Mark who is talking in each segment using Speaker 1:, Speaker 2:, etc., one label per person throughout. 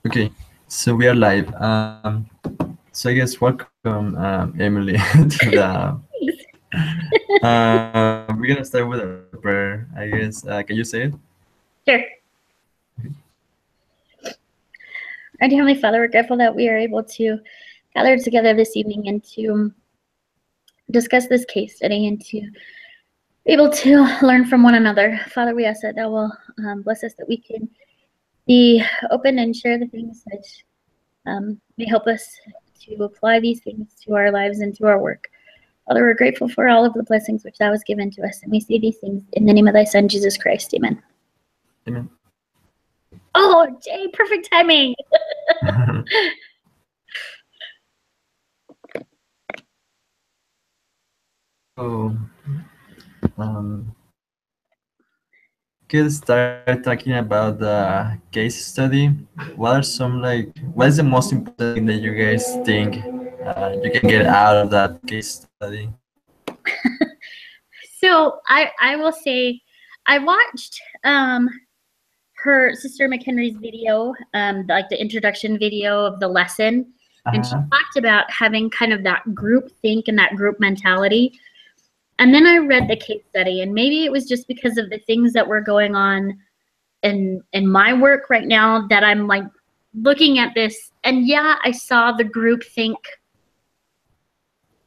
Speaker 1: Okay, so we are live. So I guess welcome, Emily, to the. We're gonna start with a prayer. I guess. Can you say it?
Speaker 2: Sure. Our dear Heavenly Father, we're grateful that we are able to gather together this evening and to discuss this case study and to be able to learn from one another. Father, we ask that will bless us, that we can be open and share the things that may help us to apply these things to our lives and to our work. Father, we're grateful for all of the blessings which thou hast given to us, and we say these things in the name of thy Son, Jesus Christ. Amen.
Speaker 1: Amen.
Speaker 2: Oh, Jay, perfect timing.
Speaker 1: So, could start talking about the case study. What are some what is the most important thing that you guys think you can get out of that case study?
Speaker 2: So I will say I watched her sister McHenry's video, like the introduction video of the lesson, and she talked about having kind of that group think and that group mentality. And then I read the case study, and maybe it was just because of the things that were going on in my work right now that I'm like looking at this, and yeah, I saw the group think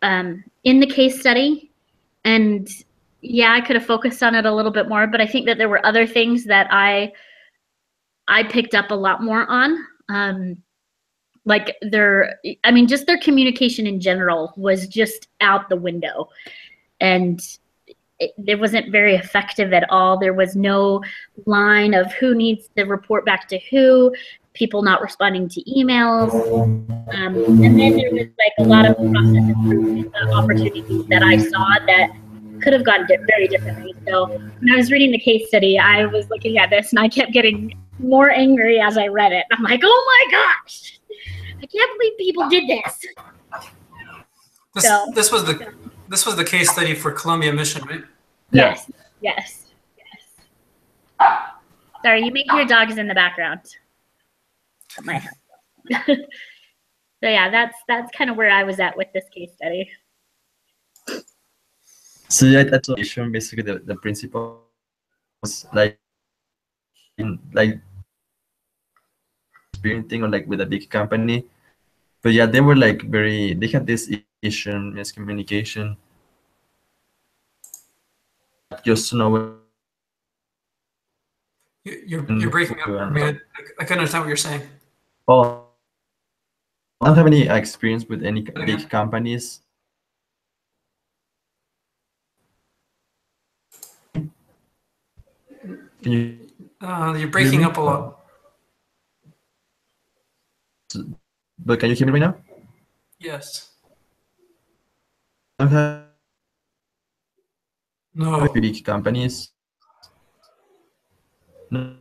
Speaker 2: in the case study, and yeah, I could have focused on it a little bit more, but I think that there were other things that I picked up a lot more on. Like just their communication in general was just out the window, and it wasn't very effective at all. There was no line of who needs to report back to who, people not responding to emails. And then there was like a lot of process improvement opportunities that I saw that could have gone very differently. So when I was reading the case study, I was looking at this and I kept getting more angry as I read it. I'm like, oh my gosh, I can't believe people did this.
Speaker 3: This was the case study for Columbia Mission, right?
Speaker 2: Yes. Sorry, you may hear dogs in the background. My house. So yeah, that's kind of where I was at with this case study.
Speaker 1: So yeah, that's basically the principle was like experience thing or like with a big company, but yeah, they were like they had this issue, miscommunication. Just to know.
Speaker 3: You're breaking up. I mean, I can understand what you're saying.
Speaker 1: Oh, I don't have any experience with any big companies.
Speaker 3: You're breaking up a lot.
Speaker 1: But can you hear me right now?
Speaker 3: Yes.
Speaker 1: I don't have
Speaker 3: No.
Speaker 1: big companies. No.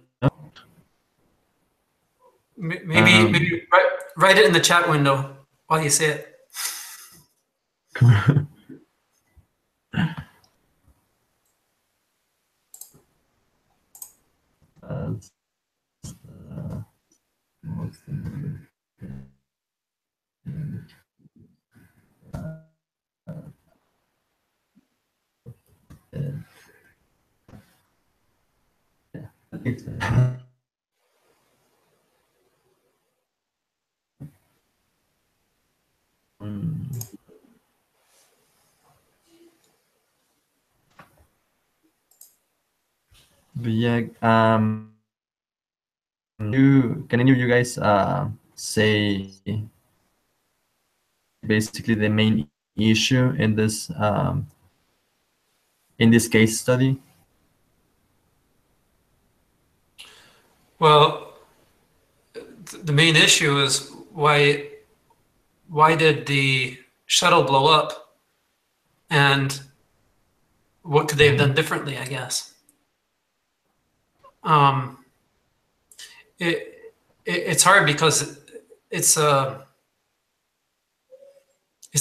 Speaker 3: Maybe write it in the chat window while you say it.
Speaker 1: But yeah, can any of you guys say basically the main issue in this case study?
Speaker 3: Well, the main issue is why did the shuttle blow up, and what could they have done differently, I guess. It's hard because it's not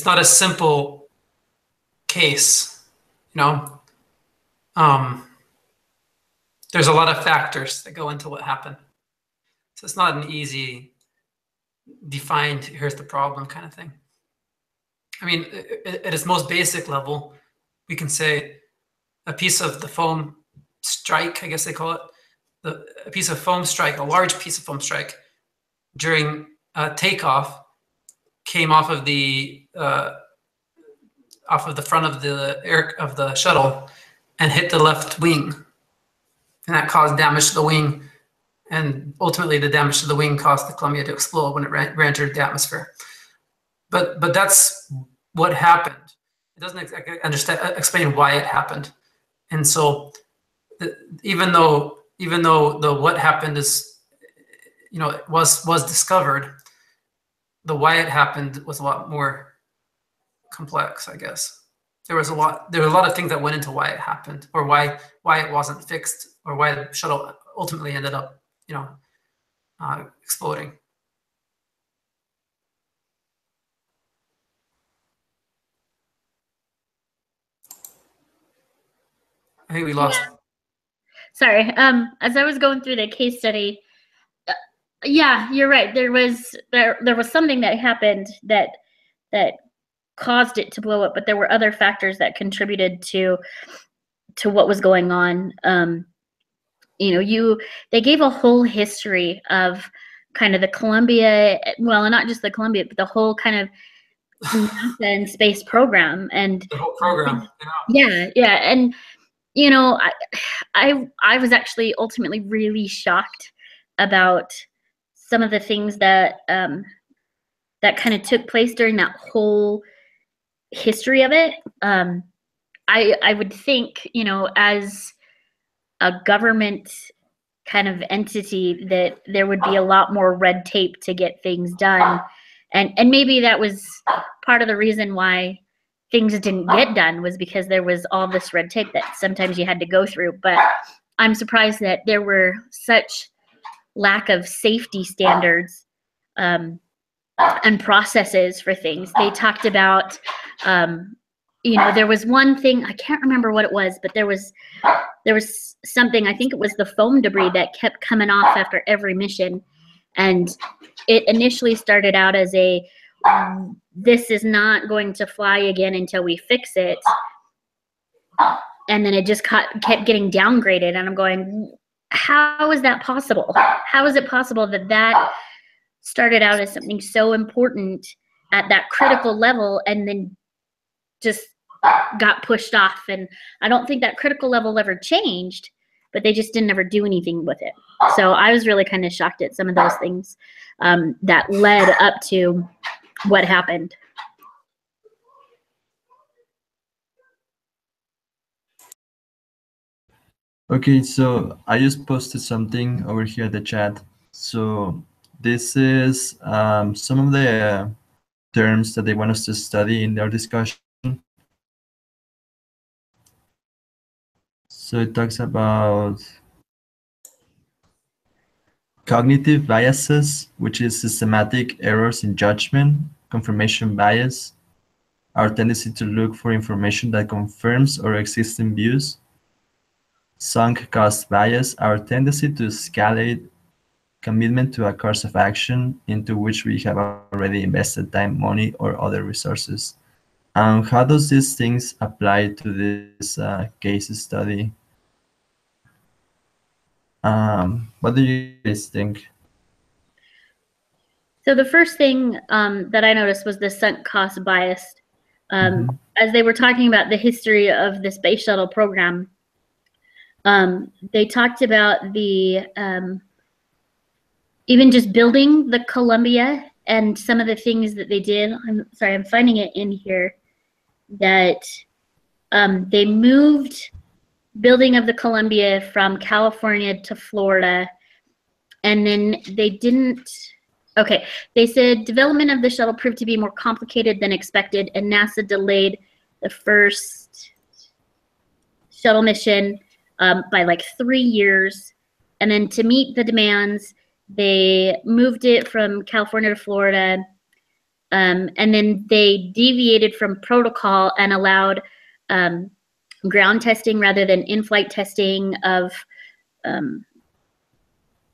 Speaker 3: a simple case, you know. There's a lot of factors that go into what happened, so it's not an easy defined, here's the problem kind of thing. I mean, at its most basic level, we can say a piece of the foam strike, I guess they call it, a piece of foam strike, a large piece of foam strike during takeoff came off of the front of the shuttle and hit the left wing, and that caused damage to the wing. And ultimately, the damage to the wing caused the Columbia to explode when it re-entered the atmosphere. But that's what happened. It doesn't explain why it happened. And so, even though the what happened is, was discovered, the why it happened was a lot more complex, I guess. There were a lot of things that went into why it happened, or why it wasn't fixed, or why the shuttle ultimately ended up, exploding. I think we lost.
Speaker 2: Yeah. Sorry. As I was going through the case study, yeah, you're right. There was something that happened that caused it to blow up, but there were other factors that contributed to what was going on. They gave a whole history of kind of the Columbia, well, not just the Columbia, but the whole kind of NASA and space program, and
Speaker 3: the whole program.
Speaker 2: Yeah, and I was actually ultimately really shocked about some of the things that that kind of took place during that whole history of it. I would think, as a government kind of entity, that there would be a lot more red tape to get things done. And maybe that was part of the reason why things didn't get done, was because there was all this red tape that sometimes you had to go through. But I'm surprised that there were such lack of safety standards and processes for things. They talked about, there was one thing, I can't remember what it was, but there was something, I think it was the foam debris that kept coming off after every mission. And it initially started out as this is not going to fly again until we fix it. And then it just kept getting downgraded. And I'm going, how is that possible? How is it possible that started out as something so important at that critical level and then just got pushed off? And I don't think that critical level ever changed, but they just didn't ever do anything with it. So I was really kind of shocked at some of those things that led up to what happened.
Speaker 1: Okay, so I just posted something over here in the chat. So this is some of the terms that they want us to study in their discussion. So it talks about cognitive biases, which is systematic errors in judgment, confirmation bias, our tendency to look for information that confirms our existing views, sunk cost bias, our tendency to escalate commitment to a course of action into which we have already invested time, money, or other resources. How does these things apply to this case study? What do you guys think?
Speaker 2: So the first thing that I noticed was the sunk cost bias. As they were talking about the history of the space shuttle program, they talked about the even just building the Columbia and some of the things that they did. I'm sorry, I'm finding it in here, that they moved building of the Columbia from California to Florida, and then they didn't. Okay, they said development of the shuttle proved to be more complicated than expected, and NASA delayed the first shuttle mission by like 3 years. And then to meet the demands, they moved it from California to Florida. And then they deviated from protocol and allowed ground testing rather than in-flight testing of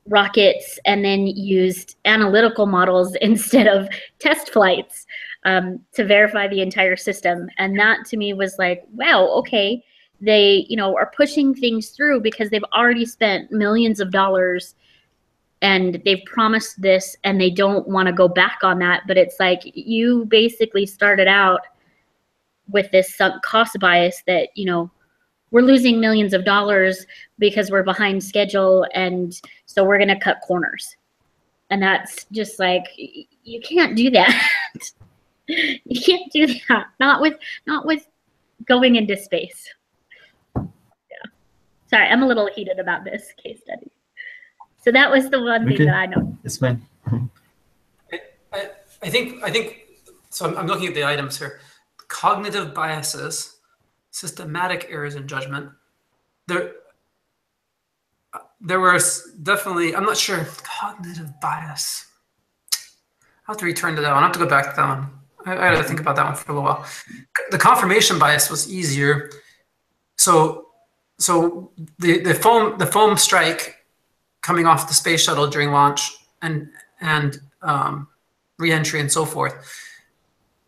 Speaker 2: rockets and then used analytical models instead of test flights to verify the entire system. And that to me was like, wow, okay, they, you know, are pushing things through because they've already spent millions of dollars and they've promised this and they don't want to go back on that. But it's like, you basically started out with this sunk cost bias that, you know, we're losing millions of dollars because we're behind schedule, and so we're going to cut corners. And that's just like, you can't do that. You can't do that. Not with going into space. Yeah. Sorry, I'm a little heated about this case study. So that was the one thing that I know.
Speaker 1: It's fine.
Speaker 3: I think so. I'm looking at the items here. Cognitive biases, systematic errors in judgment. There were definitely, I'm not sure, cognitive bias. I'll have to return to that one. I'll have to go back to that one. I got to think about that one for a little while. The confirmation bias was easier. So the foam strike coming off the space shuttle during launch and re-entry and so forth,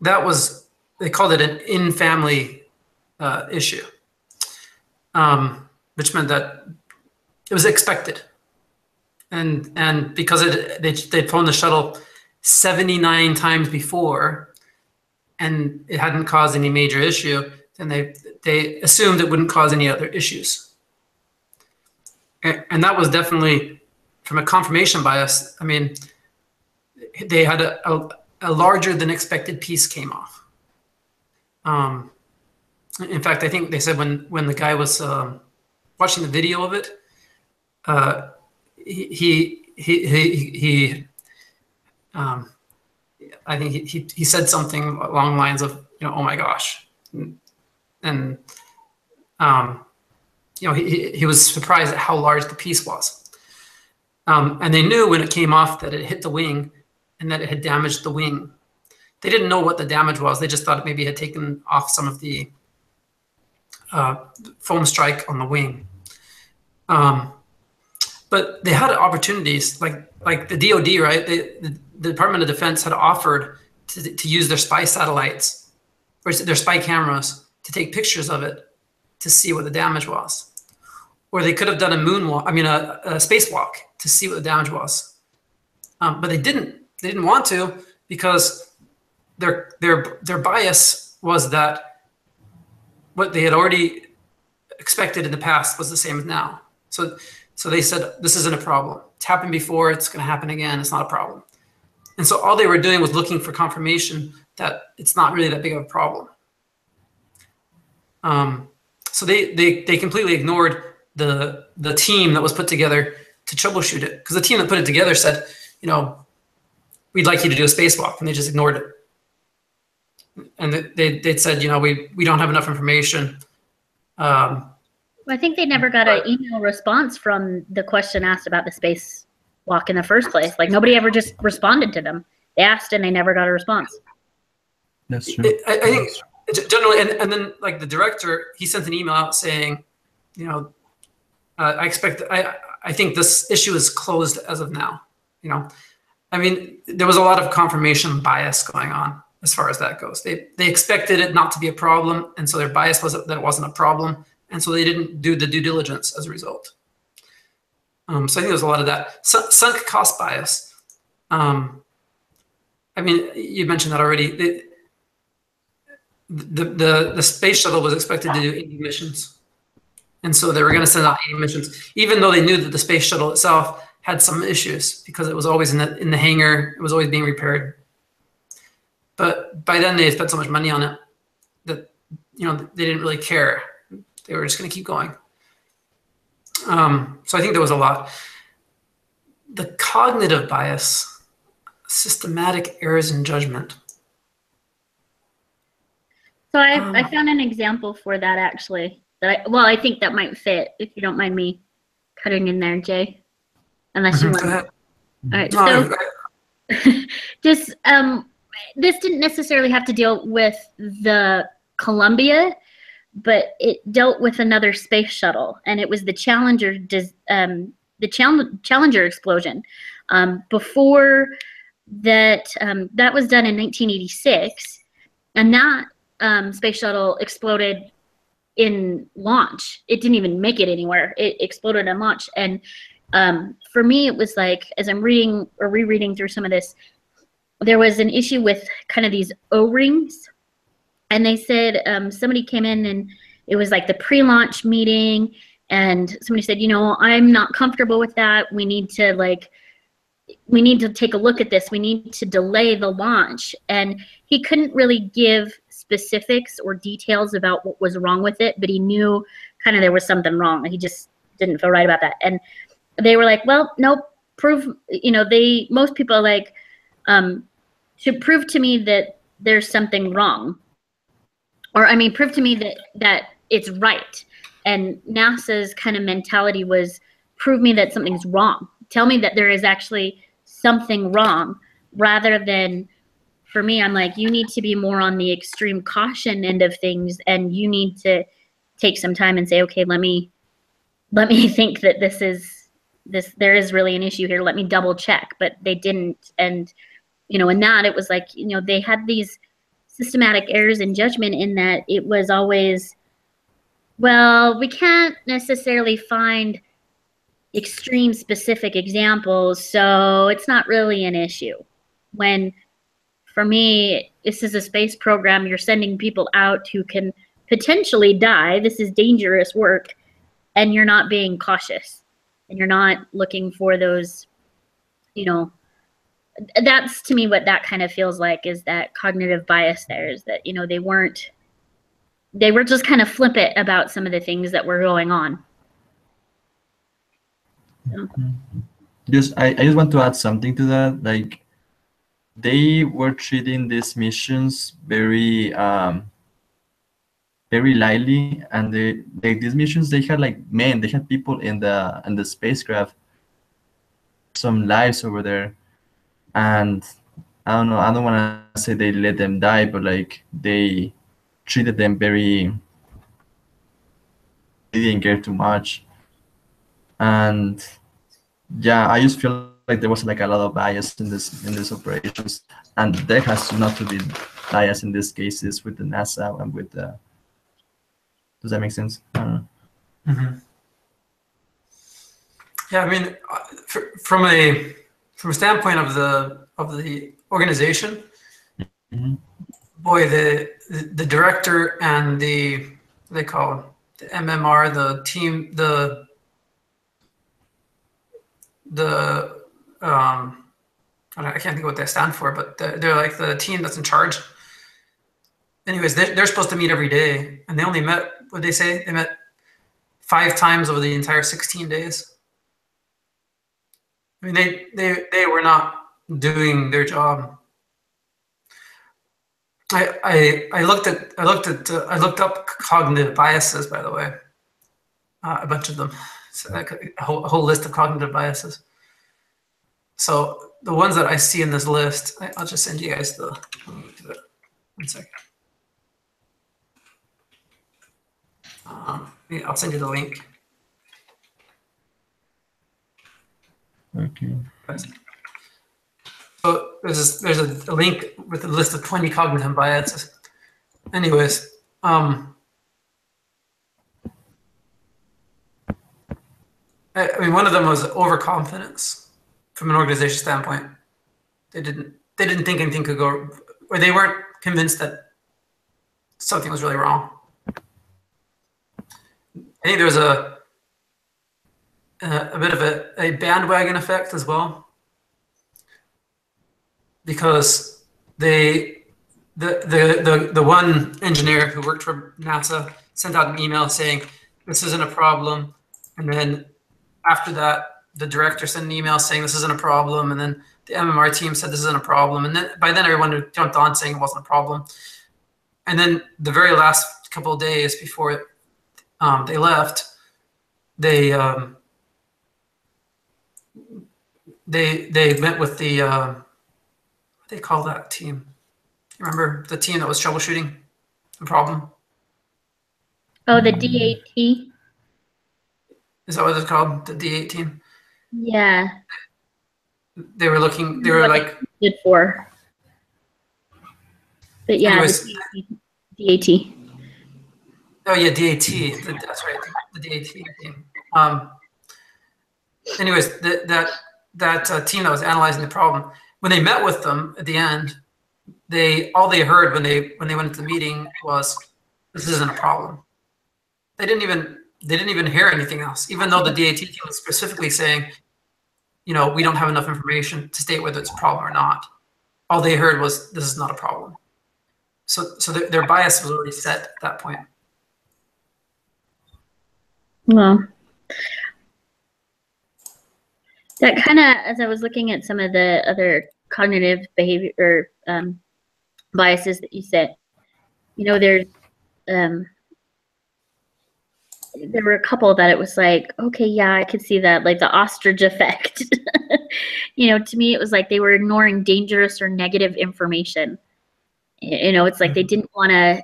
Speaker 3: that was, they called it an in-family issue, which meant that it was expected. And because they'd flown the shuttle 79 times before and it hadn't caused any major issue, then they assumed it wouldn't cause any other issues. And that was definitely, from a confirmation bias, I mean, they had a larger than expected piece came off. In fact, I think they said when the guy was watching the video of it, I think he said something along the lines of, you know, oh my gosh, and you know, he was surprised at how large the piece was, and they knew when it came off that it hit the wing and that it had damaged the wing. They didn't know what the damage was. They just thought maybe it had taken off some of the foam strike on the wing. But they had opportunities, like the DoD, right? The Department of Defense had offered to use their spy satellites or their spy cameras to take pictures of it to see what the damage was. Or they could have done a spacewalk to see what the damage was. But they didn't. They didn't want to because their bias was that what they had already expected in the past was the same as now. So they said, this isn't a problem. It's happened before. It's going to happen again. It's not a problem. And so all they were doing was looking for confirmation that it's not really that big of a problem. So they completely ignored the team that was put together to troubleshoot it, because the team that put it together said, you know, we'd like you to do a spacewalk, and they just ignored it. And they'd said, you know, we don't have enough information.
Speaker 2: I think they never got an email response from the question asked about the spacewalk in the first place. Like, nobody ever just responded to them. They asked and they never got a response.
Speaker 1: That's true.
Speaker 3: I think generally, and then like the director, he sent an email out saying, you know, I think this issue is closed as of now. You know, I mean, there was a lot of confirmation bias going on as far as that goes. They expected it not to be a problem, and so their bias was that it wasn't a problem. And so they didn't do the due diligence as a result. So I think there's a lot of that. Sunk cost bias. I mean, you mentioned that already. The space shuttle was expected to do 80 missions. And so they were going to send out 80 missions, even though they knew that the space shuttle itself had some issues because it was always in the hangar. It was always being repaired. But by then they had spent so much money on it that, you know, they didn't really care. They were just going to keep going. So I think there was a lot. The cognitive bias, systematic errors in judgment.
Speaker 2: So I found an example for that actually. I think that might fit, if you don't mind me cutting in there, Jay. Unless you want.
Speaker 3: Go ahead.
Speaker 2: All right. So just this didn't necessarily have to deal with the Columbia, but it dealt with another space shuttle, and it was the Challenger the Challenger explosion. Before that, that was done in 1986, and that space shuttle exploded in launch. It didn't even make it anywhere. It exploded in launch. And for me, it was like, as I'm reading or rereading through some of this, there was an issue with kind of these O-rings. And they said somebody came in and it was like the pre-launch meeting, and somebody said, you know, I'm not comfortable with that. We need to take a look at this. We need to delay the launch. And he couldn't really give specifics or details about what was wrong with it, but he knew kind of there was something wrong. He just didn't feel right about that. And they were like, well, nope, prove, you know, most people are like, to prove to me that there's something wrong. Or, I mean, prove to me that it's right. And NASA's kind of mentality was, prove me that something's wrong. Tell me that there is actually something wrong, rather than, for me, I'm like, you need to be more on the extreme caution end of things, and you need to take some time and say, okay, let me think that there is really an issue here. Let me double check. But they didn't. And, you know, in that, it was like, you know, they had these systematic errors in judgment, in that it was always, well, we can't necessarily find extreme specific examples, so it's not really an issue. When, for me, this is a space program. You're sending people out who can potentially die. This is dangerous work, and you're not being cautious, and you're not looking for those, you know, that's to me what that kind of feels like, is that cognitive bias there, is that, you know, they were just kind of flippant about some of the things that were going on.
Speaker 1: I just want to add something to that. Like, they were treating these missions very very lightly, and these missions, they had like they had people in the spacecraft, some lives over there, and I don't know, I don't want to say they let them die, but like they treated them very, they didn't care too much. And yeah, I just feel like there was like a lot of bias in these operations, and there has not to be bias in these cases with the NASA and with the. Does that make sense? I don't know.
Speaker 3: Mm-hmm. Yeah, I mean, from a standpoint of the organization,
Speaker 1: Mm-hmm.
Speaker 3: boy, the director and the, what they call the MMR, the team, I can't think what they stand for, but they're like the team that's in charge. Anyways, they're supposed to meet every day, and they only met, what they say, they met 5 times over the entire 16 days. I mean, they were not doing their job. I looked up cognitive biases, by the way, a bunch of them, so like a whole list of cognitive biases. So the ones that I see in this list, I'll just send you guys the. 1 second. I'll send you the link.
Speaker 1: Okay.
Speaker 3: So there's a link with a list of 20 cognitive biases. Anyways, I mean, one of them was overconfidence from an organization standpoint. They didn't think anything could go, or they weren't convinced that something was really wrong. I think there was a bit of a bandwagon effect as well, because the one engineer who worked for NASA sent out an email saying this isn't a problem, and then after that the director sent an email saying this isn't a problem, and then the MMR team said this isn't a problem, and then by then everyone jumped on saying it wasn't a problem, and then the very last couple of days before they left, they met with the what do they call that team? Remember the team that was troubleshooting the problem?
Speaker 2: Oh, the D8T.
Speaker 3: Is that what it's called? The D8 team?
Speaker 2: Yeah.
Speaker 3: They were looking. They were like.
Speaker 2: Did for. But yeah,
Speaker 3: Anyways.
Speaker 2: DAT.
Speaker 3: Oh yeah, DAT. That's right. The DAT team. Anyways, that team that was analyzing the problem, when they met with them at the end, all they heard when they went into the meeting was, "This isn't a problem." They didn't even hear anything else, even though the DAT team was specifically saying, we don't have enough information to state whether it's a problem or not. All they heard was, "This is not a problem." So their bias was already set at that point.
Speaker 2: Well, that kind of, as I was looking at some of the other cognitive behavior or biases that you said, there's there were a couple that it was like, okay, yeah, I could see that, like the ostrich effect. To me, it was like they were ignoring dangerous or negative information. It's like they didn't want to.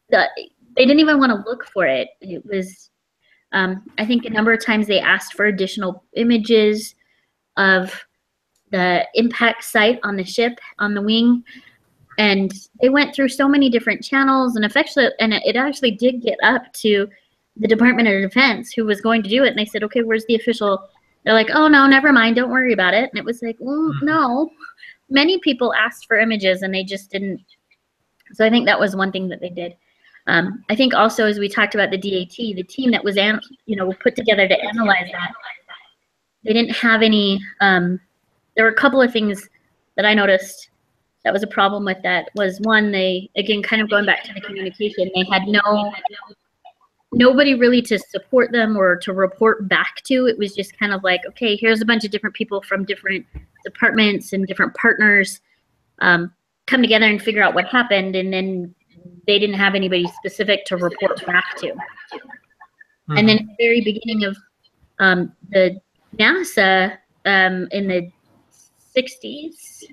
Speaker 2: They didn't even want to look for it. It was. I think a number of times they asked for additional images of the impact site on the ship, on the wing. And they went through so many different channels, and it actually did get up to the Department of Defense, who was going to do it. And they said, okay, where's the official? They're like, oh, no, never mind. Don't worry about it. And it was like, well, no. Many people asked for images, and they just didn't. So I think that was one thing that they did. I think also, as we talked about the DAT, the team that was put together to analyze that, they didn't have any. There were a couple of things that I noticed that was a problem with that. Was one, they, again, kind of going back to the communication, they had nobody really to support them or to report back to. It was just kind of like, okay, here's a bunch of different people from different departments and different partners come together and figure out what happened, and then they didn't have anybody specific to report back to. And then at the very beginning of the NASA in the 60s,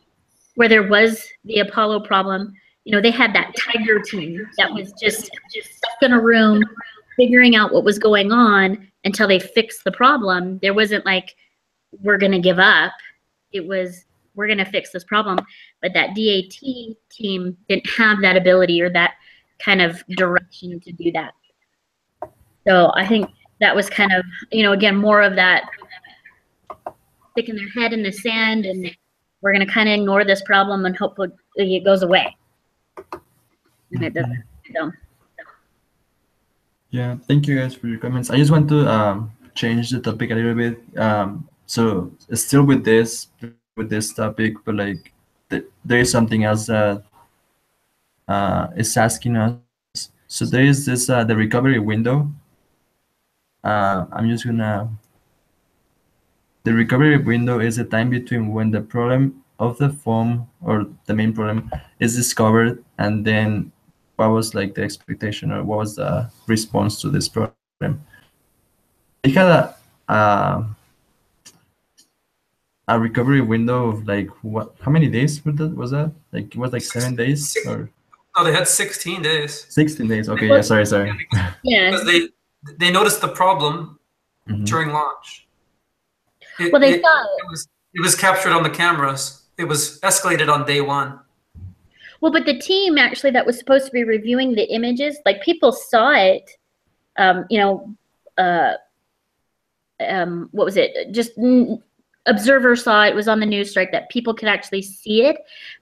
Speaker 2: where there was the Apollo problem, they had that Tiger team that was just stuck in a room figuring out what was going on until they fixed the problem. There wasn't like, we're going to give up. It was, we're going to fix this problem. But that DAT team didn't have that ability or that kind of direction to do that. So I think that was kind of, again, more of that sticking their head in the sand, and we're going to kind of ignore this problem and hopefully it goes away. And it doesn't. So.
Speaker 1: Yeah, thank you guys for your comments. I just want to change the topic a little bit. So still with this topic, but like there is something else that is asking us. So there is this the recovery window. I'm just gonna. The recovery window is the time between when the problem of the foam or the main problem is discovered, and then what was like the expectation or what was the response to this problem. We had a recovery window of like what? How many days was that? Like it was like 7 days or?
Speaker 3: No, they had 16 days.
Speaker 1: 16 days. Okay, yeah, sorry.
Speaker 2: Yeah.
Speaker 3: Because they noticed the problem during launch.
Speaker 2: They thought
Speaker 3: it was captured on the cameras. It was escalated on day one.
Speaker 2: Well, but the team actually that was supposed to be reviewing the images, like people saw it, what was it? Just observers saw it. It was on the news strike that people could actually see it.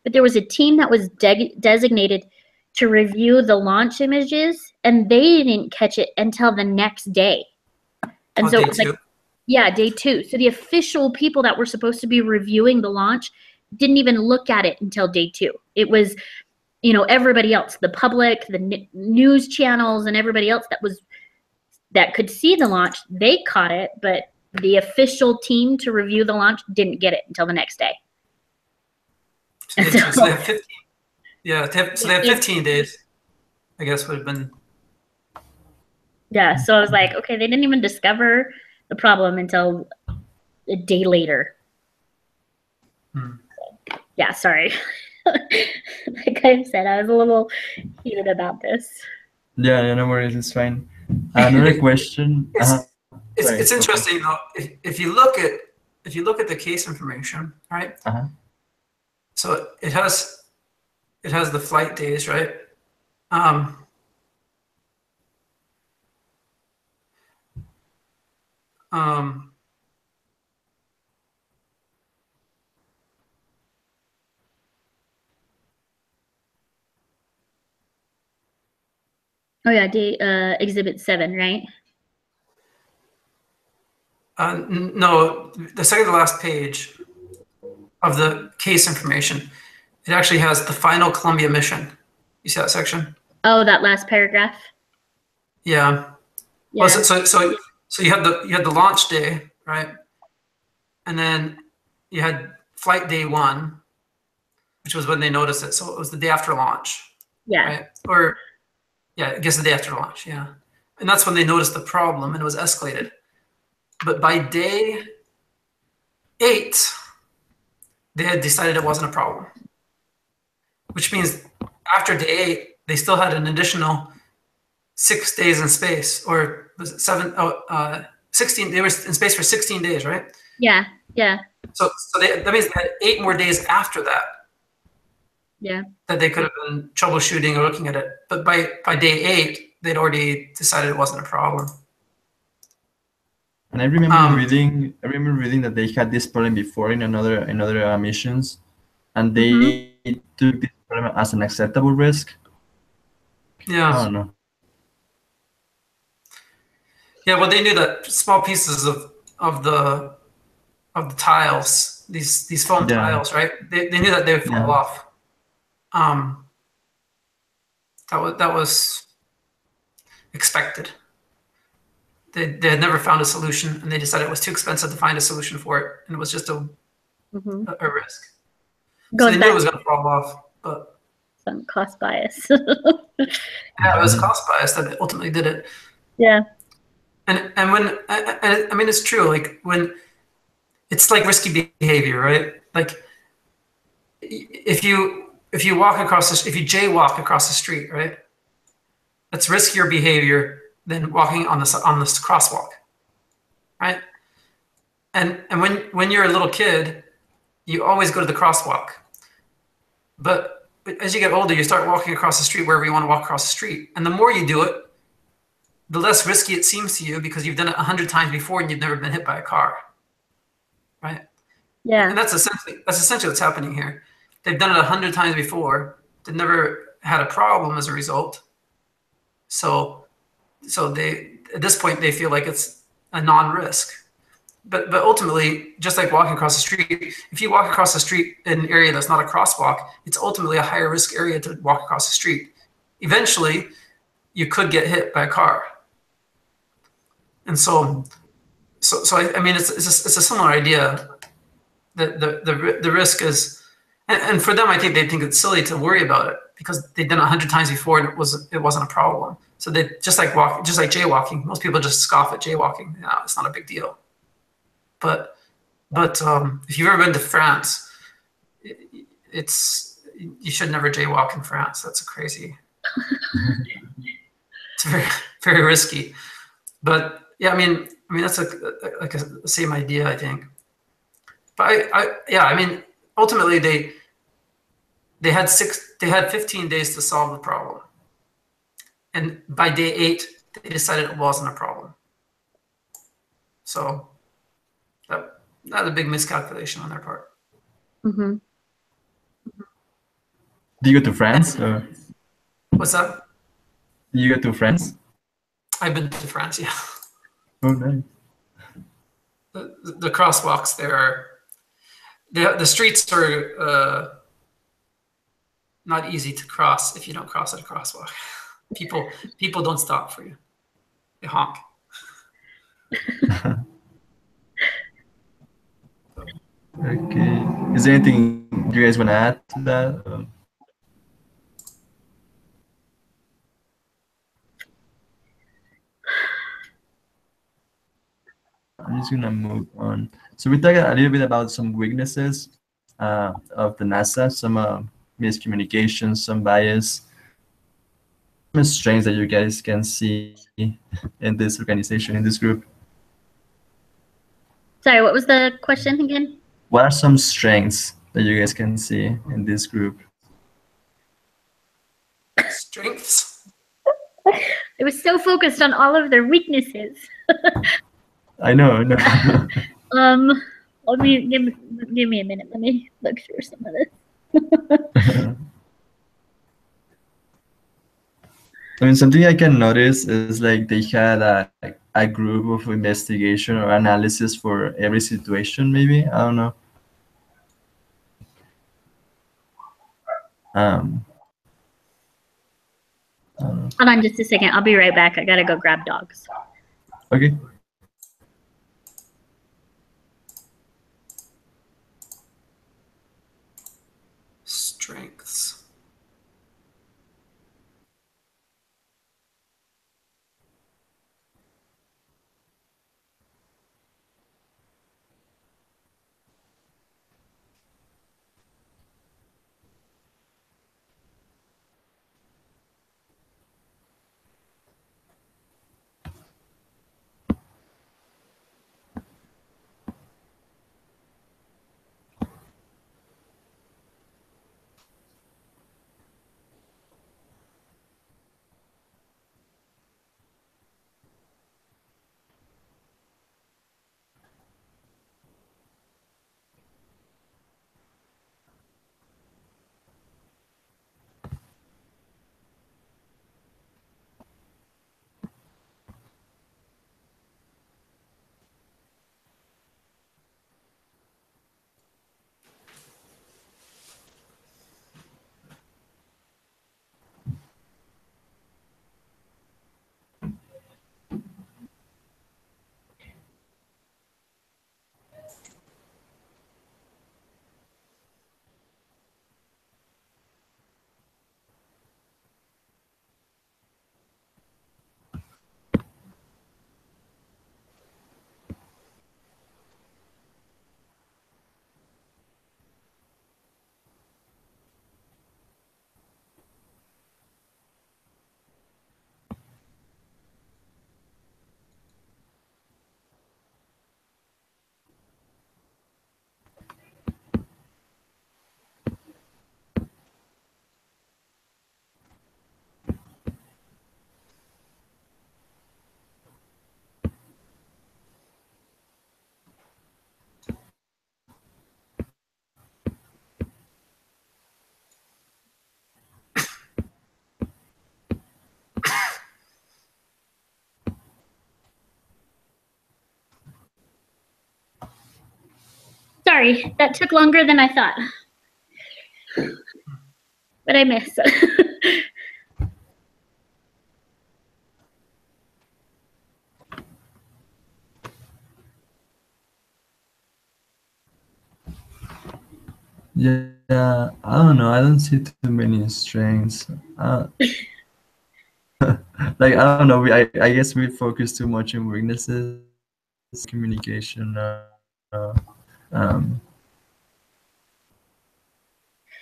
Speaker 2: But there was a team that was designated to review the launch images, and they didn't catch it until the next day. And so it was like, yeah, day 2. So the official people that were supposed to be reviewing the launch didn't even look at it until day 2. It was, everybody else, the public, the news channels, and everybody else that could see the launch, they caught it, but the official team to review the launch didn't get it until the next day.
Speaker 3: So they have 15. Yeah, so they have 15 days, I guess would have been.
Speaker 2: Yeah, so I was like, okay, they didn't even discover the problem until a day later. Yeah, sorry. Like I said, I was a little heated about this.
Speaker 1: Yeah, no worries, it's fine. Another question.
Speaker 3: it's interesting though. If you look at the case information, right? So it has the flight days, right?
Speaker 2: Oh yeah, exhibit 7, right?
Speaker 3: No, the second to last page of the case information, it actually has the final Columbia mission. You see that section?
Speaker 2: Oh, that last paragraph.
Speaker 3: Yeah.
Speaker 2: Yeah.
Speaker 3: Well, so you had the launch day, right? And then you had flight day 1, which was when they noticed it. So it was the day after launch.
Speaker 2: Yeah.
Speaker 3: Right? Or yeah, I guess the day after launch. Yeah. And that's when they noticed the problem and it was escalated. But by day 8, they had decided it wasn't a problem, which means after day 8, they still had an additional 6 days in space, or was it 16? They were in space for 16 days, right?
Speaker 2: Yeah. Yeah.
Speaker 3: So that means they had 8 more days after that.
Speaker 2: Yeah.
Speaker 3: That they could have been troubleshooting or looking at it. But by day 8, they'd already decided it wasn't a problem.
Speaker 1: And I remember reading that they had this problem before in another missions, and they took this problem as an acceptable risk.
Speaker 3: Yeah.
Speaker 1: I don't know.
Speaker 3: Yeah, well, they knew that small pieces of the tiles, these foam tiles, right? They knew that they would fall off. That was expected. They had never found a solution, and they decided it was too expensive to find a solution for it, and it was just a risk. So they knew it was going to fall off, but
Speaker 2: some cost bias.
Speaker 3: yeah, it was cost bias that ultimately did it.
Speaker 2: Yeah.
Speaker 3: And when I mean, it's true. Like when it's like risky behavior, right? Like if you walk across if you jaywalk across the street, right? That's riskier behavior than walking on this crosswalk, right? And when you're a little kid, you always go to the crosswalk. But as you get older, you start walking across the street wherever you want to walk across the street, and the more you do it, the less risky it seems to you because you've done it 100 times before and you've never been hit by a car, right?
Speaker 2: Yeah.
Speaker 3: And that's essentially what's happening here. They've done it 100 times before. They've never had a problem as a result. So they at this point they feel like it's a non-risk. But ultimately, just like walking across the street, if you walk across the street in an area that's not a crosswalk, it's ultimately a higher risk area to walk across the street. Eventually, you could get hit by a car. And so I mean, it's a similar idea. The risk is, and for them, I think they think it's silly to worry about it because they've done it 100 times before and it wasn't a problem. So they just like jaywalking. Most people just scoff at jaywalking. No, it's not a big deal. But if you've ever been to France, you should never jaywalk in France. That's crazy. It's very, very risky. But yeah, I mean that's like the same idea, I think. But I mean, ultimately they had 15 days to solve the problem, and by day 8 they decided it wasn't a problem. So that's a big miscalculation on their part.
Speaker 2: Mm-hmm.
Speaker 1: Do you go to France? Or?
Speaker 3: What's that?
Speaker 1: Do you go to France?
Speaker 3: I've been to France, yeah.
Speaker 1: Oh, nice.
Speaker 3: The crosswalks there are, the streets are not easy to cross if you don't cross at a crosswalk. People don't stop for you. They honk.
Speaker 1: Okay. Is there anything you guys want to add to that? I'm just gonna move on. So we talked a little bit about some weaknesses of the NASA, some miscommunication, some bias, some strengths that you guys can see in this organization, in this group.
Speaker 2: Sorry, what was the question again?
Speaker 1: What are some strengths that you guys can see in this group?
Speaker 3: Strengths.
Speaker 2: It was so focused on all of their weaknesses.
Speaker 1: I know.
Speaker 2: Let me give me a minute. Let me look through some of this.
Speaker 1: I mean, something I can notice is like they had a group of investigation or analysis for every situation, maybe. I don't know. Um, I don't know.
Speaker 2: Hold on just a second. I'll be right back. I gotta go grab dogs.
Speaker 1: Okay.
Speaker 3: Strengths.
Speaker 2: Sorry, that took longer than I thought. What I miss?
Speaker 1: Yeah, I don't know. I don't see too many strengths. Like I don't know. I guess we focus too much on weaknesses, communication, um,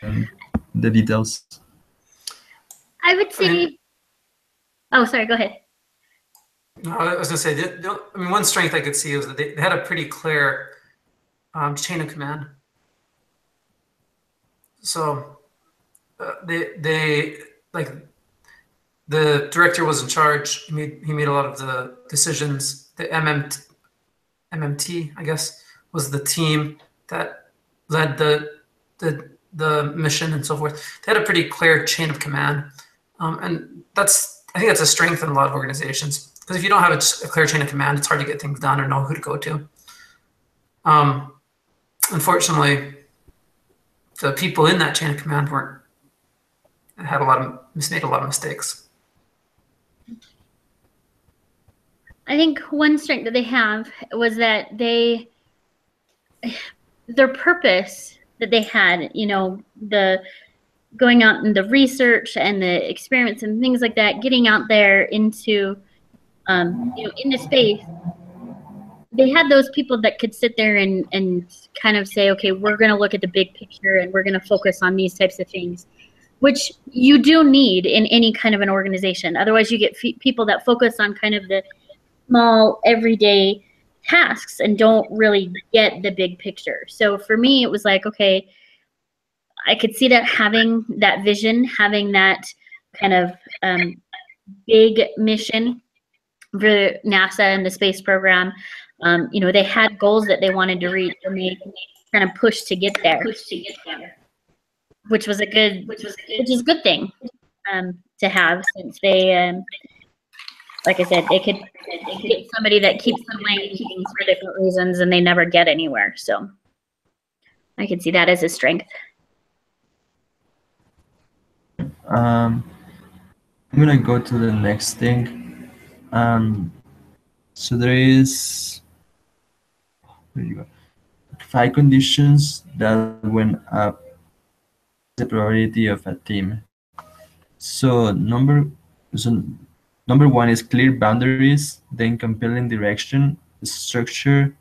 Speaker 1: and the details.
Speaker 2: I would say. Oh, sorry. Go ahead.
Speaker 3: No, I was going to say, I mean, one strength I could see was that they had a pretty clear chain of command. So they like the director was in charge. He made a lot of the decisions. The MMT, I guess, was the team that led the mission and so forth. They had a pretty clear chain of command, and I think that's a strength in a lot of organizations. Because if you don't have a clear chain of command, it's hard to get things done or know who to go to. Unfortunately, the people in that chain of command made a lot of mistakes.
Speaker 2: I think one strength that they have was that their purpose that they had, the going out and the research and the experiments and things like that, getting out there into, into space. They had those people that could sit there and kind of say, okay, we're going to look at the big picture and we're going to focus on these types of things, which you do need in any kind of an organization. Otherwise, you get people that focus on kind of the small, everyday tasks and don't really get the big picture. So for me, it was like, okay, I could see that having that vision, having that kind of big mission for NASA and the space program. They had goals that they wanted to reach, and they kind of pushed to get there, which is a good thing to have, since they, like I said, they could get somebody that keeps them playing meetings for different reasons, and they never get anywhere. So I could see that as a strength.
Speaker 1: I'm gonna go to the next thing. So there is, where you go, 5 conditions that when up the priority of a team. So number 1 is clear boundaries, then compelling direction, structure,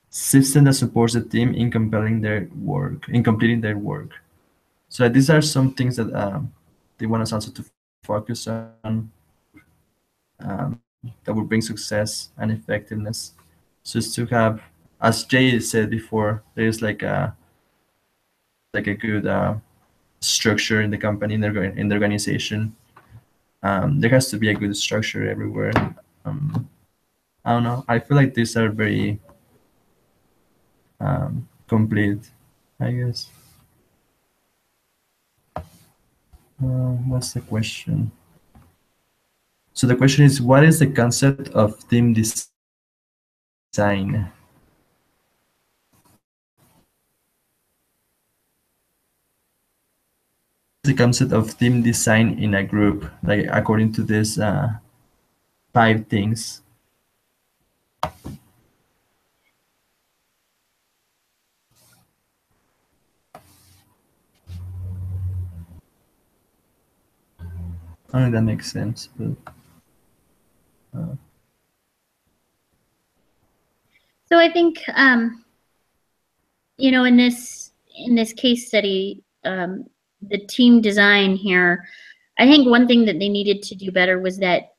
Speaker 1: system that supports the team in completing their work. So these are some things that they want us also to focus on, that will bring success and effectiveness. So it's to have, as Jay said before, there's like a good structure in the company, in the organization. There has to be a good structure everywhere. I don't know. I feel like these are very complete, I guess. What's the question? So the question is, what is the concept of team design? The concept of team design in a group, like according to this 5 things. I don't know if that makes sense, but
Speaker 2: So I think in this case study, the team design here, I think one thing that they needed to do better was that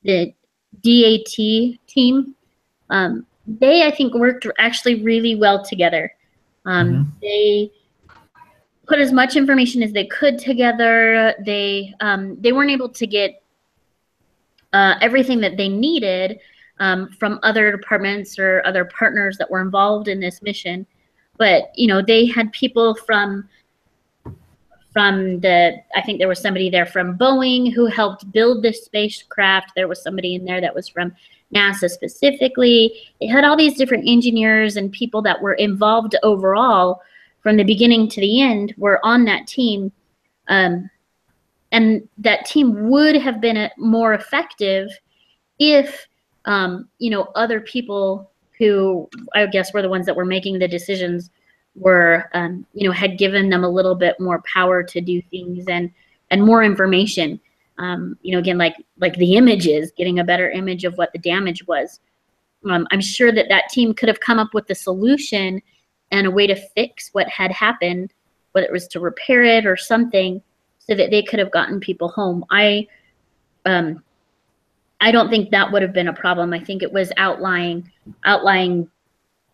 Speaker 2: the DAT team, they, I think, worked actually really well together. They put as much information as they could together. They weren't able to get everything that they needed from other departments or other partners that were involved in this mission, but they had people from I think there was somebody there from Boeing who helped build this spacecraft. There was somebody in there that was from NASA specifically. They had all these different engineers and people that were involved overall from the beginning to the end were on that team. And that team would have been more effective if, other people who I guess were the ones that were making the decisions were, had given them a little bit more power to do things and more information. Again, like the images, getting a better image of what the damage was. I'm sure that team could have come up with a solution and a way to fix what had happened, whether it was to repair it or something, so that they could have gotten people home. I don't think that would have been a problem. I think it was outlying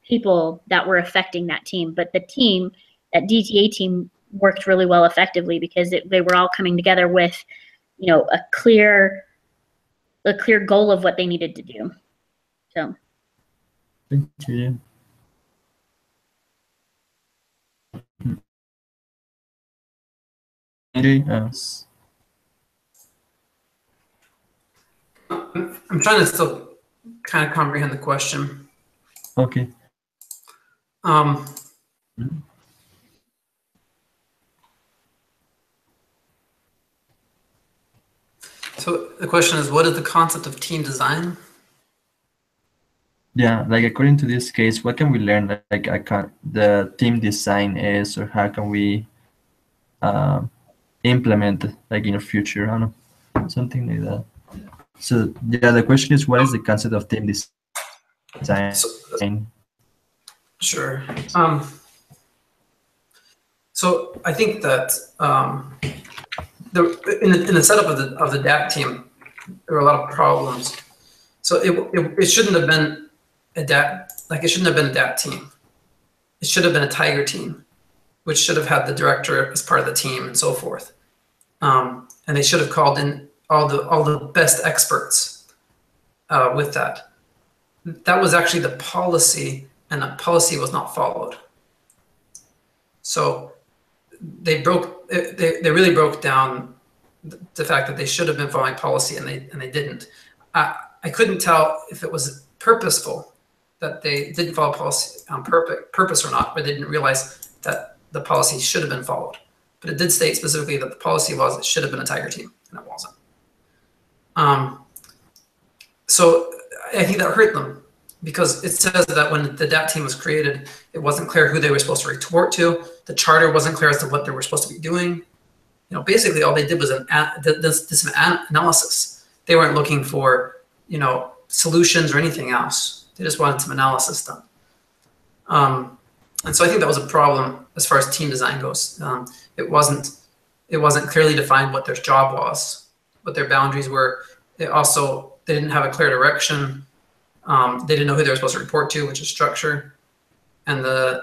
Speaker 2: people that were affecting that team. But that DTA team worked really well effectively because they were all coming together with, a clear goal of what they needed to do. So.
Speaker 1: Thank you. Yes.
Speaker 3: I'm trying to still kind of comprehend the question.
Speaker 1: Okay.
Speaker 3: So the question is, what is the concept of team design?
Speaker 1: Yeah, like according to this case, what can we learn? Like the team design is, or how can we implement like in the future? I don't know, something like that. So yeah, the question is, what is the concept of team design?
Speaker 3: Sure. So I think that in the setup of the DAT team, there were a lot of problems. So it shouldn't have been it shouldn't have been a DAT team. It should have been a Tiger team, which should have had the director as part of the team and so forth. And they should have called in all the best experts with that. That was actually the policy, and that policy was not followed. So they really broke down the fact that they should have been following policy, and they didn't. I couldn't tell if it was purposeful that they didn't follow policy on purpose or not, or they didn't realize that the policy should have been followed. But it did state specifically that the policy was it should have been a Tiger team, and it wasn't. So I think that hurt them, because it says that when the DAT team was created, it wasn't clear who they were supposed to report to. The charter wasn't clear as to what they were supposed to be doing. Basically all they did was this analysis. They weren't looking for, solutions or anything else. They just wanted some analysis done. And so I think that was a problem as far as team design goes. It wasn't clearly defined what their job was, what their boundaries were. They didn't have a clear direction. They didn't know who they were supposed to report to, which is structure, and they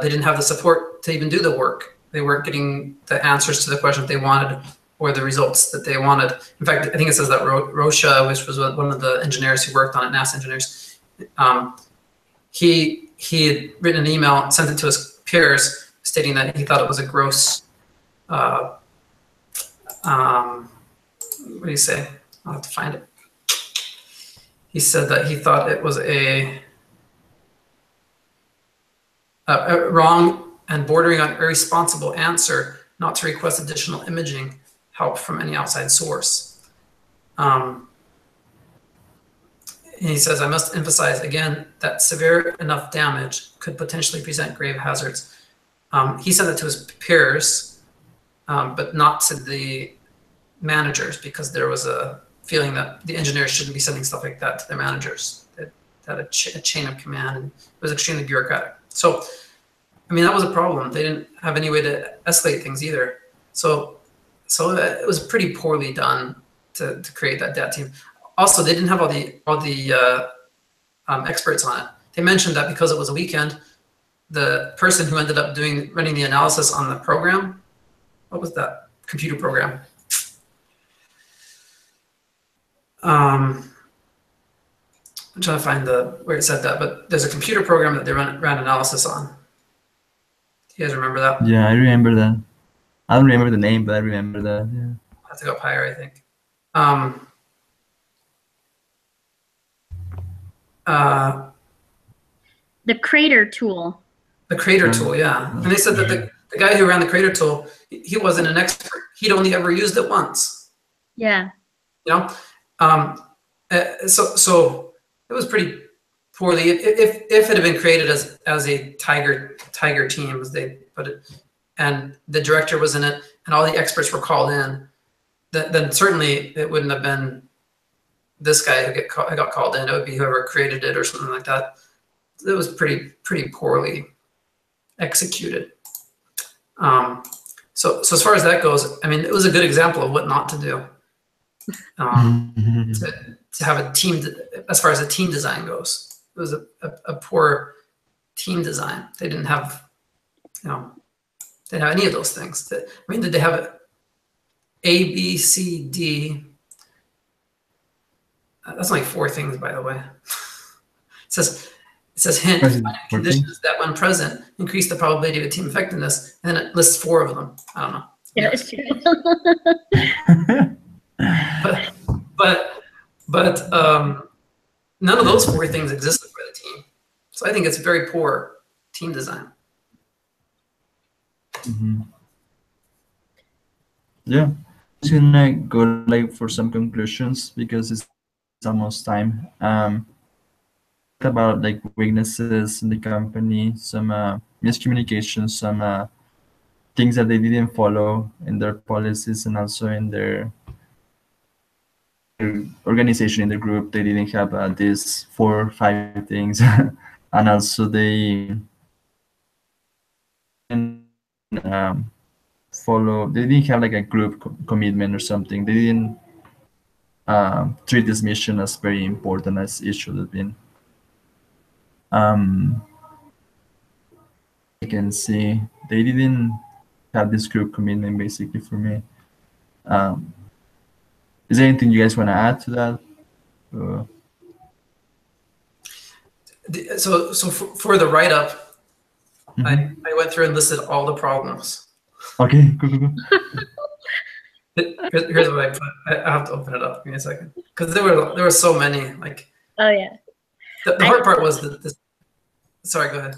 Speaker 3: didn't have the support to even do the work. They weren't getting the answers to the questions they wanted or the results that they wanted. In fact, I think it says that Rosha, which was one of the engineers who worked on it, NASA engineers, he had written an email, sent it to his peers, stating that he thought it was a gross, what do you say? I'll have to find it. He said that he thought it was a wrong and bordering on irresponsible answer not to request additional imaging help from any outside source. And he says, I must emphasize again that severe enough damage could potentially present grave hazards. He sent it to his peers, but not to the managers, because there was a feeling that the engineers shouldn't be sending stuff like that to their managers. That had a chain of command, and it was extremely bureaucratic. So, I mean, that was a problem. They didn't have any way to escalate things either. So it was pretty poorly done to create that DAT team. Also, they didn't have all the experts on it. They mentioned that because it was a weekend, the person who ended up running the analysis on the program, what was that computer program? I'm trying to find where it said that, but there's a computer program that they ran analysis on. Do you guys remember that?
Speaker 1: Yeah, I remember that. I don't remember the name, but I remember that. Yeah.
Speaker 3: I have to go up higher, I think.
Speaker 2: The Crater tool.
Speaker 3: The Crater tool, yeah. And they said that the guy who ran the Crater tool, he wasn't an expert. He'd only ever used it once.
Speaker 2: Yeah.
Speaker 3: So it was pretty poorly. If it had been created as a tiger team, as they put it, and the director was in it, and all the experts were called in, then certainly it wouldn't have been this guy who got called in. It would be whoever created it or something like that. It was pretty poorly executed. So as far as that goes, I mean, it was a good example of what not to do. To have a team, as far as a team design goes, it was a poor team design. They didn't have, they didn't have any of those things. I mean, did they have A, B, C, D? That's only 4 things, by the way. It says hint, conditions that when present increase the probability of team effectiveness, and then it lists 4 of them. I don't know.
Speaker 2: Yeah, it's true.
Speaker 3: but none of those 4 things existed for the team. So I think it's very poor team design.
Speaker 1: Mm-hmm. Yeah, I'm gonna go for some conclusions because it's almost time. About weaknesses in the company, some miscommunication, some things that they didn't follow in their policies, and also in their organization, in the group. They didn't have these 4 or 5 things, and also they didn't follow. They didn't have a group commitment or something. They didn't treat this mission as very important as it should have been. Um, I can see they didn't have this group commitment basically for me. Um, is there anything you guys want to add to that?
Speaker 3: So for the write-up,
Speaker 1: Mhm.
Speaker 3: I went through and listed all the problems.
Speaker 1: Okay, cool.
Speaker 3: Here's what I put. I have to open it up. Give me a second, because there were so many. Like,
Speaker 2: Oh yeah.
Speaker 3: the hard part was that. Sorry, go ahead.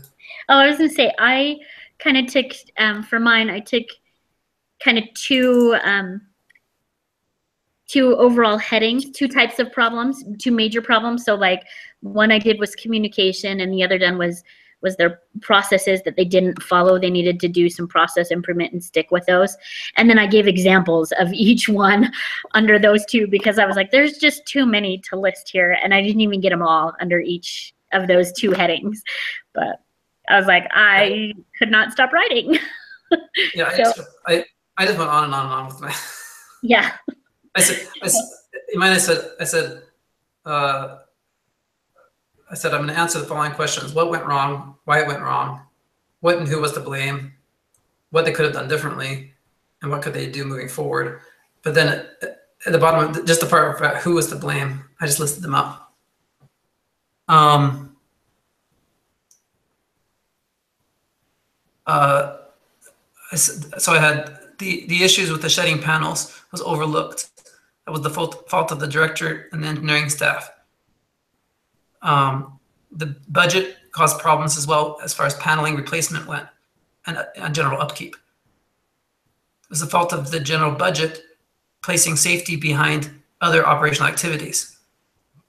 Speaker 2: Oh, I was gonna say I kind of took for mine. I took kind of two overall headings, two types of problems, two major problems. So like one I did was communication, and the other done was their processes that they didn't follow. They needed to do some process improvement and stick with those. And then I gave examples of each one under those two, because I was like, there's just too many to list here, and I didn't even get them all under each of those two headings. But I was like, I could not stop writing.
Speaker 3: Yeah,
Speaker 2: So,
Speaker 3: I just went on and on and on with my.
Speaker 2: yeah.
Speaker 3: I said, in mine, I said, I'm going to answer the following questions: what went wrong, why it went wrong, what and who was to blame, what they could have done differently, and what could they do moving forward. But then at the bottom, just the part about who was to blame, I just listed them up. So I had the issues with the shedding panels was overlooked. That was the fault of the director and the engineering staff. The budget caused problems as well as far as paneling replacement went, and general upkeep. It was the fault of the general budget placing safety behind other operational activities.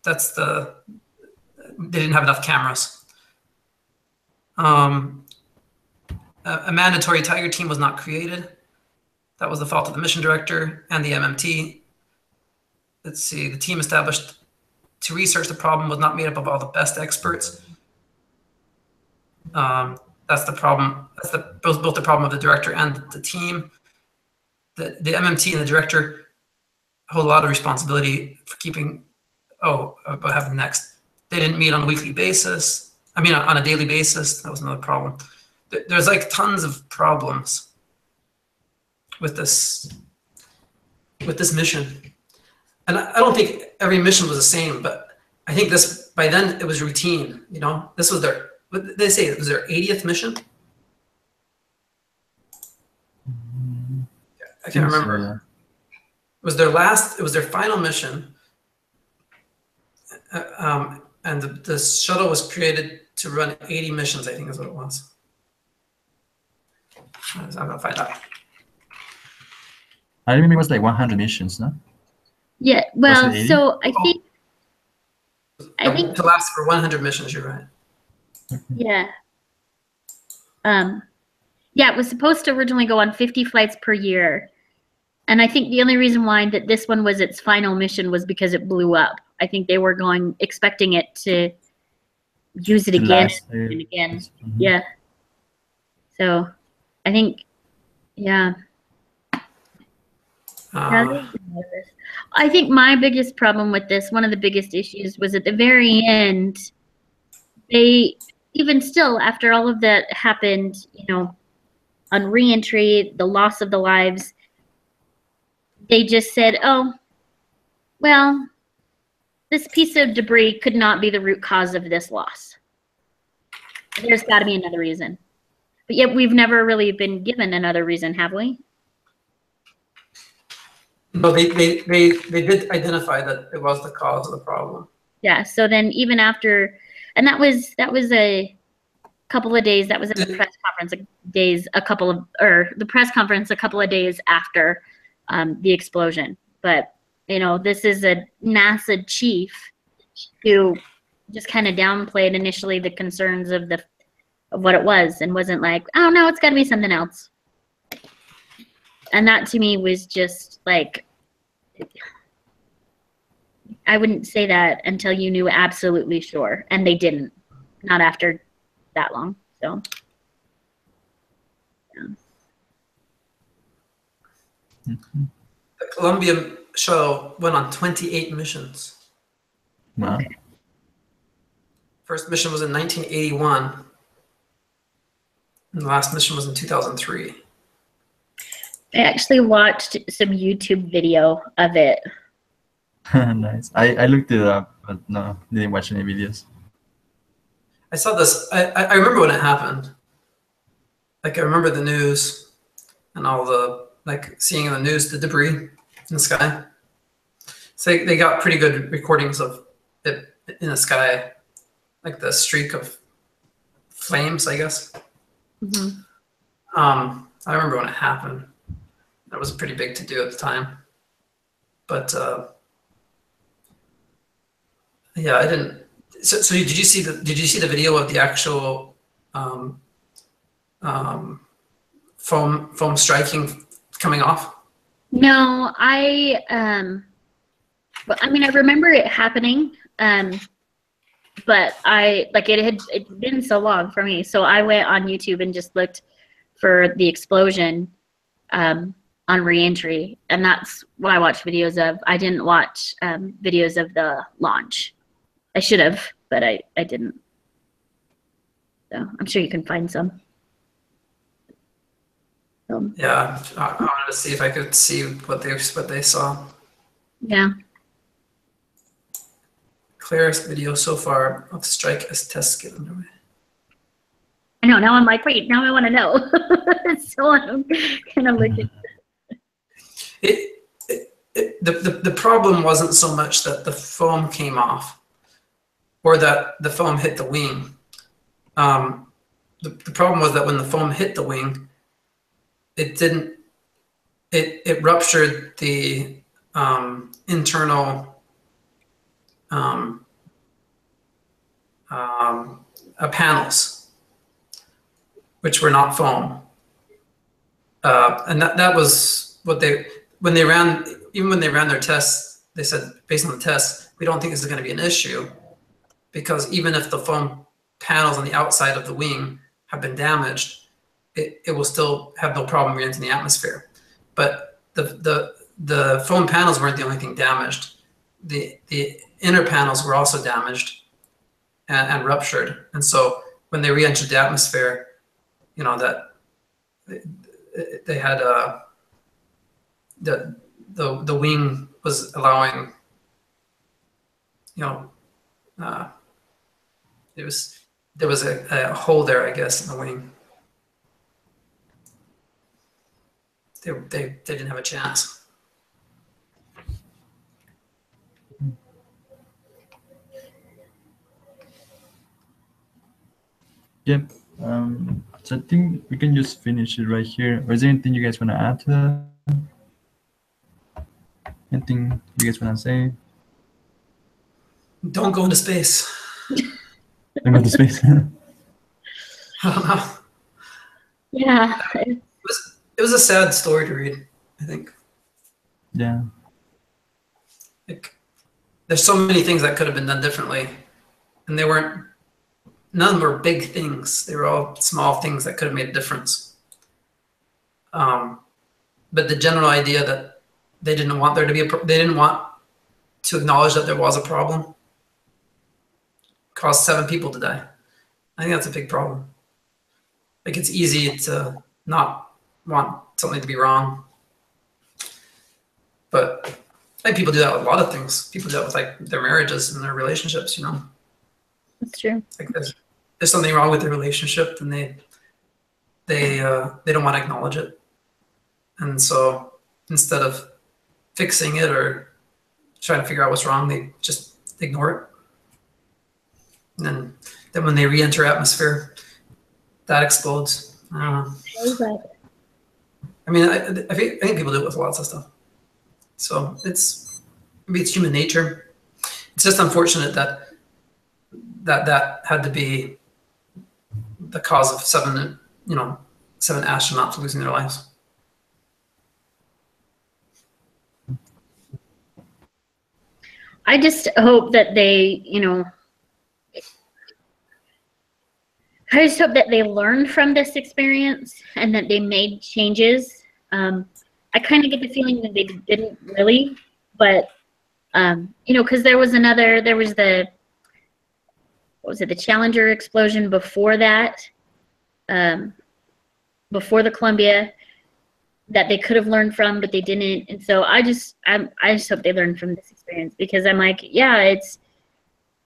Speaker 3: They didn't have enough cameras. A mandatory Tiger team was not created. That was the fault of the mission director and the MMT. Let's see, the team established to research the problem was not made up of all the best experts. That's the problem. That's both the problem of the director and the team. The MMT and the director hold a lot of responsibility for keeping. About having next. They didn't meet on a weekly basis. I mean, on a daily basis. That was another problem. There's like tons of problems with this mission. And I don't think every mission was the same, but I think by then it was routine. You know, this was what did they say? It was their 80th mission. I can't remember.
Speaker 1: So,
Speaker 3: It was their final mission. And the shuttle was created to run 80 missions, I think is what it was. I'm gonna find out.
Speaker 1: I remember it was like 100 missions, no?
Speaker 2: Yeah. Well, so I think
Speaker 3: To last for 100 missions, you're right.
Speaker 2: yeah. Yeah, it was supposed to originally go on 50 flights per year. And I think the only reason why that this one was its final mission was because it blew up. I think they were expecting it to use it again and again.
Speaker 1: Mm-hmm.
Speaker 2: Yeah. So I think, yeah. I think my biggest problem with this, one of the biggest issues, was at the very end, even still, after all of that happened, on reentry, the loss of the lives, they just said, oh, well, this piece of debris could not be the root cause of this loss. There's got to be another reason. But yet we've never really been given another reason, have we?
Speaker 3: No, they did identify that it was the cause of the problem.
Speaker 2: Yeah, so then even after, and that was a couple of days, that was at the press conference the press conference a couple of days after the explosion. But this is a NASA chief who just kind of downplayed initially the concerns of what it was, and wasn't like, oh no, it's got to be something else. And that to me was just like, I wouldn't say that until you knew absolutely sure, and they didn't, not after that long. So yeah.
Speaker 3: The Columbia shuttle went on 28 missions.
Speaker 1: Wow.
Speaker 3: First mission was in 1981, and the last mission was in 2003.
Speaker 2: I actually watched some YouTube video of it.
Speaker 1: Nice. I looked it up, but no, didn't watch any videos.
Speaker 3: I saw this. I remember when it happened. Like I remember the news and all the like seeing in the news the debris in the sky. So they got pretty good recordings of it in the sky, like the streak of flames, I guess.
Speaker 2: Mhm.
Speaker 3: I remember when it happened. That was pretty big to do at the time. But yeah, I didn't. So did you see the video of the actual foam striking coming off?
Speaker 2: No, but I mean, I remember it happening, but it'd been so long for me. So I went on YouTube and just looked for the explosion on reentry, and that's what I watched videos of. I didn't watch videos of the launch. I should have, but I didn't. So I'm sure you can find some.
Speaker 3: Yeah, I wanted to see if I could see what they saw.
Speaker 2: Yeah.
Speaker 3: Clearest video so far of strike as tests get underway.
Speaker 2: I know. Now I'm like, wait. Now I want to know. So I'm kind of looking.
Speaker 3: The problem wasn't so much that the foam came off or that the foam hit the wing. The problem was that when the foam hit the wing, it ruptured the internal panels, which were not foam. And that was what when they ran their tests, they said, based on the tests, we don't think this is going to be an issue, because even if the foam panels on the outside of the wing have been damaged, it will still have no problem re-entering the atmosphere. But the foam panels weren't the only thing damaged. The inner panels were also damaged and ruptured. And so when they re-entered the atmosphere, you know, that they had the wing was allowing, you know, there was a hole there, I guess, in the wing. They didn't have a chance.
Speaker 1: Yep. So I think we can just finish it right here. Or is there anything you guys want to add to that? Anything you guys want to say?
Speaker 3: Don't go into space.
Speaker 1: Don't go to space.
Speaker 3: I don't know.
Speaker 2: Yeah.
Speaker 3: It was a sad story to read, I think.
Speaker 1: Yeah.
Speaker 3: Like, there's so many things that could have been done differently, and none of them were big things. They were all small things that could have made a difference. But the general idea that they didn't want there to be they didn't want to acknowledge that there was a problem caused 7 people to die. I think that's a big problem. Like, it's easy to not want something to be wrong, but I think people do that with a lot of things. People do that with like their marriages and their relationships, you know.
Speaker 2: That's true.
Speaker 3: Like there's something wrong with their relationship, and they don't want to acknowledge it, and so instead of fixing it or trying to figure out what's wrong, they just ignore it. And then when they re-enter atmosphere, that explodes. I don't know. I mean, I think people do it with lots of stuff. So it's human nature. It's just unfortunate that had to be the cause of 7 astronauts losing their lives.
Speaker 2: I just hope that they, I just hope that they learned from this experience and that they made changes. I kind of get the feeling that they didn't really, But you know, because there was the, what was it, the Challenger explosion before that, before the Columbia, that they could have learned from, but they didn't. And so I just hope they learn from this experience, because I'm like, yeah,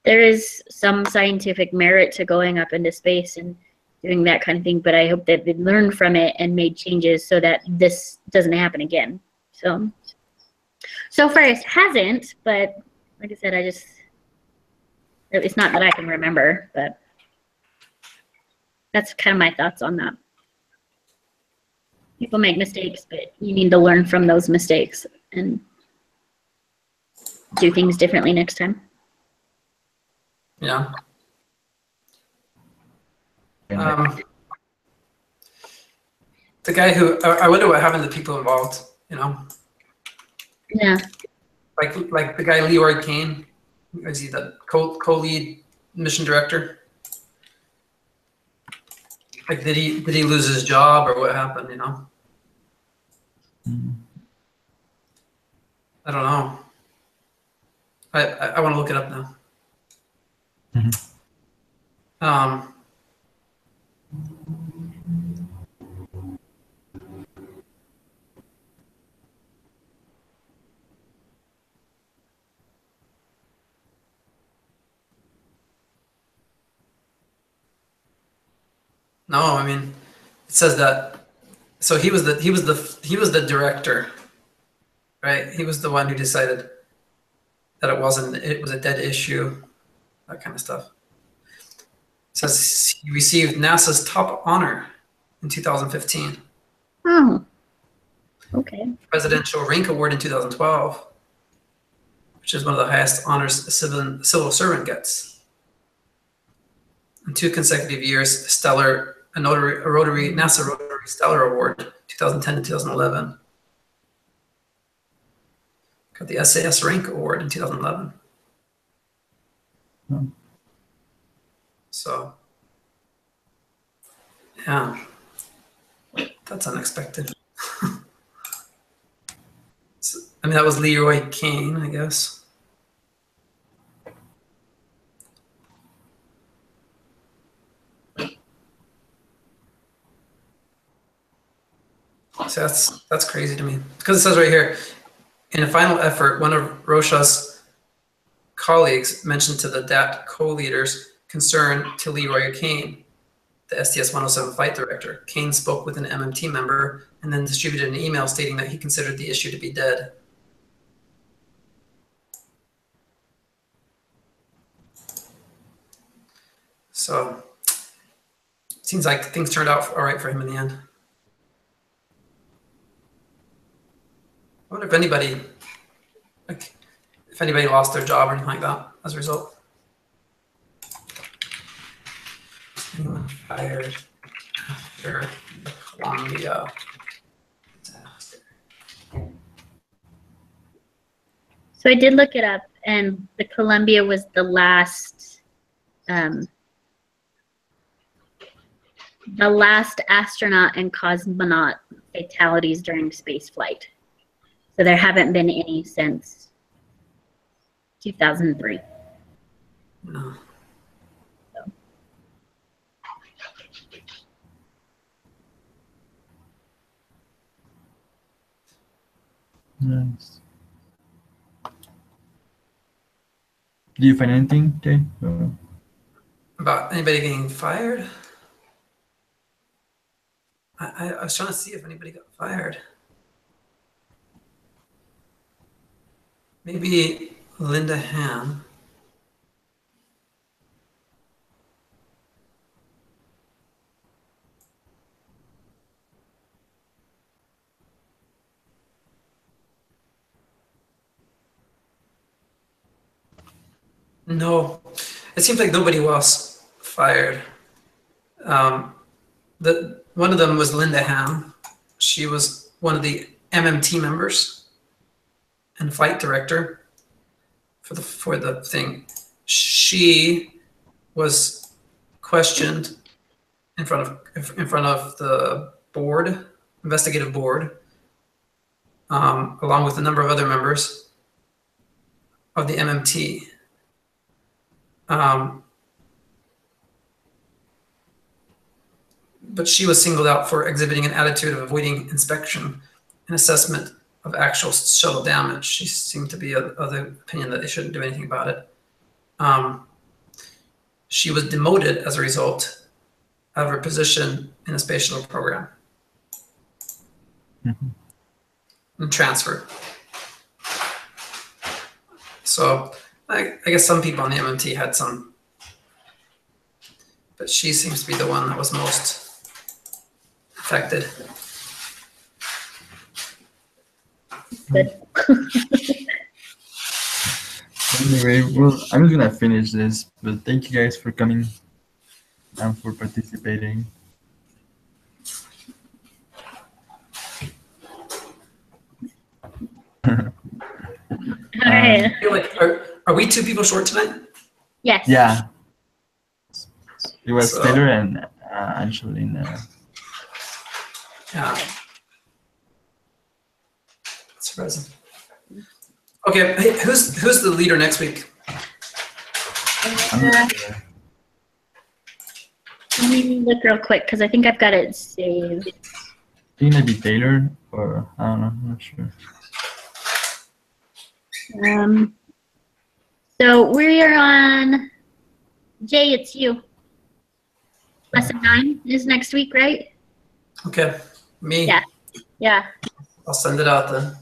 Speaker 2: there is some scientific merit to going up into space and doing that kind of thing, but I hope that they learned from it and made changes so that this doesn't happen again. So far it hasn't, but like I said, it's not that I can remember, but that's kind of my thoughts on that. People make mistakes, but you need to learn from those mistakes and do things differently next time.
Speaker 3: Yeah. The guy who, I wonder what happened to the people involved, you know?
Speaker 2: Yeah.
Speaker 3: Like the guy Leroy Kane, is he the co-lead mission director? Like, did he lose his job, or what happened, you know? I don't know. I want to look it up now. No, I mean, it says that. So he was the director, right? He was the one who decided that it was a dead issue, that kind of stuff. It says he received NASA's top honor in 2015.
Speaker 2: Oh. Okay.
Speaker 3: Presidential Rank Award in 2012, which is one of the highest honors a civil servant gets. In 2 consecutive years, NASA Rotary Stellar Award, 2010 to 2011. Got the SAS Rank Award in 2011. So, yeah, that's unexpected. So, I mean, that was Leroy Kane, I guess. So that's crazy to me, because it says right here, in a final effort, one of Rocha's colleagues mentioned to the DAT co-leaders concern to Leroy Kane, the STS-107 flight director. Kane spoke with an MMT member and then distributed an email stating that he considered the issue to be dead. So, seems like things turned out all right for him in the end. I wonder if anybody lost their job or anything like that as a result. Anyone fired after the Columbia disaster?
Speaker 2: So I did look it up, and the Columbia was the last astronaut and cosmonaut fatalities during space flight. So there haven't been any since 2003.
Speaker 3: No.
Speaker 2: So.
Speaker 1: Nice. Do you find anything, Jay?
Speaker 3: About anybody getting fired? I was trying to see if anybody got fired. Maybe Linda Ham. No, it seems like nobody was fired. One of them was Linda Ham. She was one of the MMT members and flight director for the thing. She was questioned in front of the board, investigative board, along with a number of other members, of the MMT. But she was singled out for exhibiting an attitude of avoiding inspection and assessment of actual shuttle damage. She seemed to be of the opinion that they shouldn't do anything about it. She was demoted as a result of her position in the space shuttle program. And transferred. So I guess some people on the MMT had some, but she seems to be the one that was most affected.
Speaker 2: Good.
Speaker 1: Anyway, well, I'm just gonna finish this, but thank you guys for coming and for participating.
Speaker 2: All right.
Speaker 3: I feel like, are we 2 people short tonight?
Speaker 2: Yes.
Speaker 1: Yeah, it was
Speaker 3: So-
Speaker 1: Taylor and Angelina.
Speaker 3: Yeah. Surprising. Okay, hey, who's the leader next week?
Speaker 1: I'm not sure.
Speaker 2: Let me look real quick because I think I've got it saved.
Speaker 1: I think maybe Taylor, or I don't know, I'm not sure.
Speaker 2: So we're on, Jay, it's you. Lesson 9 is next week, right?
Speaker 3: Okay, me.
Speaker 2: Yeah. Yeah.
Speaker 3: I'll send it out then.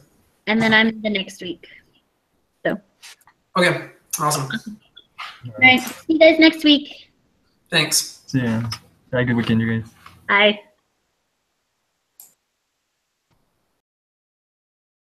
Speaker 2: And then I'm the next week.
Speaker 3: Okay, awesome.
Speaker 2: All right. See you guys next week.
Speaker 3: Thanks.
Speaker 1: See ya. Have a good weekend, you guys.
Speaker 2: Bye.